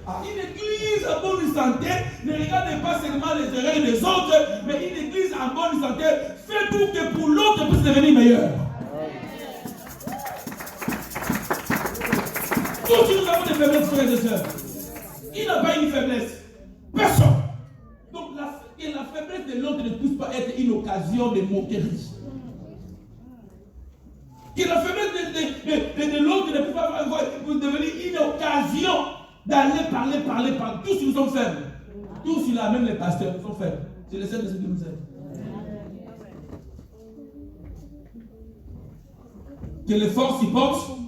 Une église en bonne santé ne regarde pas seulement les erreurs des autres, mais une église en bonne santé fait tout que pour l'autre puisse devenir meilleur. Tous nous avons des faiblesses, frères et sœurs. Qui n'a pas une faiblesse? Personne. Donc que la faiblesse de l'autre ne puisse pas être une occasion de moquerie. Que la faiblesse de l'autre ne puisse pas devenir une occasion d'aller parler. Tous nous sommes faibles. Tous là, même les pasteurs, nous sommes faibles. C'est le Seigneur qui nous aide. Que les forts supportent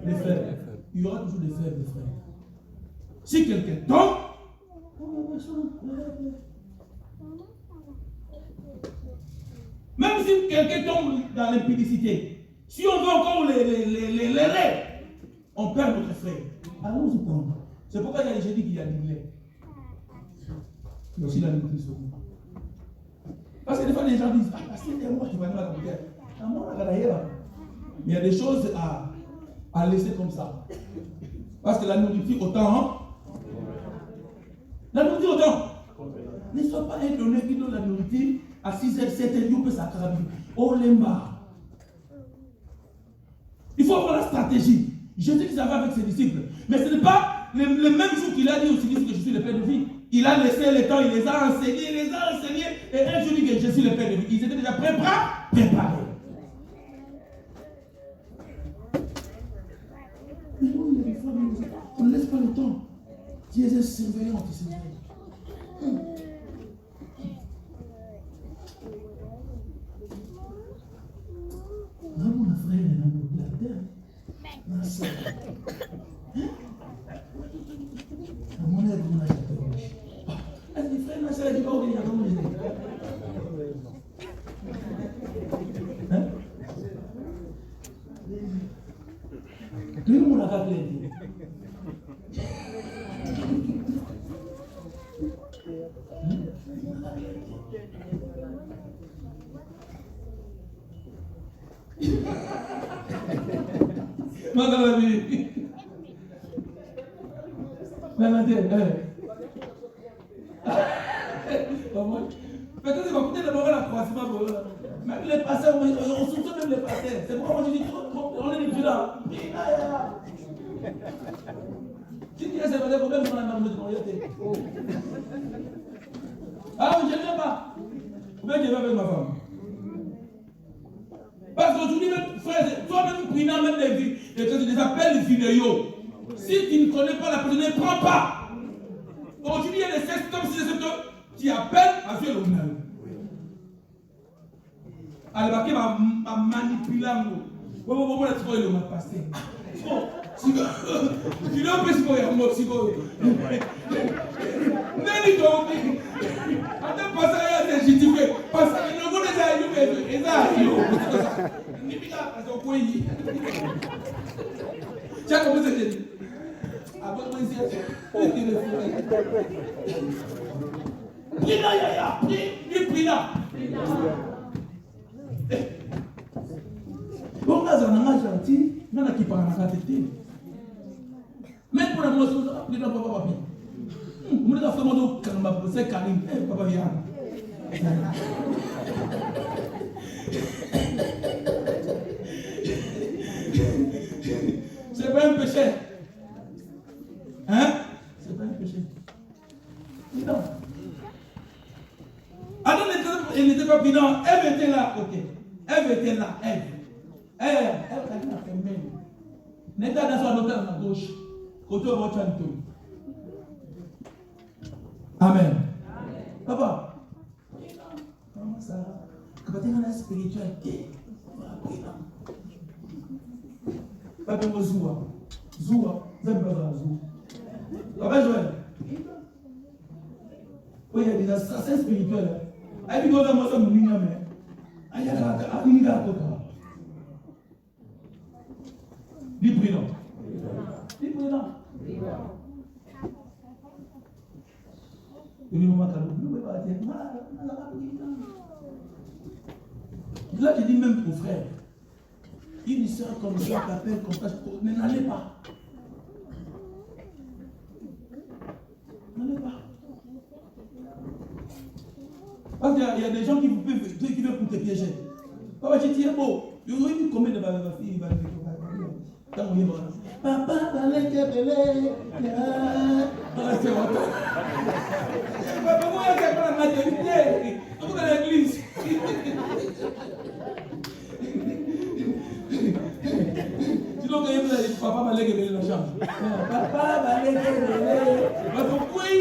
les faibles. Il y aura toujours des faibles, frères. Si quelqu'un tombe, même si quelqu'un tombe dans l'impudicité, si on veut encore les on perd notre frère. Allons-y prendre. C'est pourquoi j'ai dit qu'il y a du lait. Il y a aussi la nutrition. Parce que des fois les gens disent, c'est moi qui vais aller à la communauté. Il y a des choses à laisser comme ça. Parce que la nourriture autant. La nourriture autant. Ne sois pas un donneur qui donne la nourriture à 6h, 7h, il peut s'accraber. Oh l'emba. Il faut avoir la stratégie. Je dis que ça va avec ses disciples. Mais ce n'est pas le même jour qu'il a dit aux disciples que je suis le Père de vie. Il a laissé le temps, il les a enseignés, et un jour il dit que je suis le Père de vie. Ils étaient déjà préparés. Mais nous, il y a des fois, on ne laisse pas le temps. Dieu est surveillant, tu sais. Non, mon frère, il a la terre. Ma soeur. Mon aide, mon aide. Est-ce que frère, ma soeur, il va ouvrir la maison? Hein? Tout le monde a rappelé. Madame la vie. Peut-être qu'il va coûter d'abord la croissance. Même les pasteurs, on soutient même les pasteurs. C'est pourquoi moi je dis trop, on est des prudents. avec ma femme. Parce qu'aujourd'hui, même frère, toi-même, prenant même des appels vidéo, si tu ne connais pas la personne, ne prends pas. Aujourd'hui, il y a des sexes comme si tu appelles à faire le mal. Alors, il m'a manipulé. Bon, là, tu vois, il m'a passé. Tu dois pas se faire moi, si vous. N'est-ce pas? Attends, pas ça, il y a des justifiés. Parce que nous avons des aïeux, et ça, il y a un peu de tiens, comment c'est dit? Après, moi, prie là, Yaya, prie là. Bon, là, on a gentil, on a qui parle à la tête. Même pour la moisson, on a pris dans papa. On a fait mon calme, c'est Karim, papa vient. C'est pas un péché. Hein? C'est pas un péché. Non. Adam n'était pas prudent. Ève était là, ok. Ève était là, Ève. Elle a fait même. N'était dans son hôtel à gauche. Côté au votre chanteau. Amen. Papa. Comment ça? Quand tu es dans la spiritualité, papa, moi, Zoua. Zoua. J'aime pas Zoua. Papa Joël. Oui, il y a des assassins spirituels. Il y a des gens qui sont venus à moi. Il y a des gens qui sont venus à moi. Dis prudent. Dis prudent. Là, je dis même aux frères, une soeur comme ça t'appelle comme ça, mais n'allez pas. N'allez pas. Parce qu'il y a des gens qui veulent pour te piéger. Papa, je dis, bon, il y a eu combien de filles quand on y va. Papa, allez, belé. Papa, moi, il y a la maternité. On est dans l'église. Sinon, quand il y a papa, va aller dans la chambre. Papa, va aller. Papa, oui.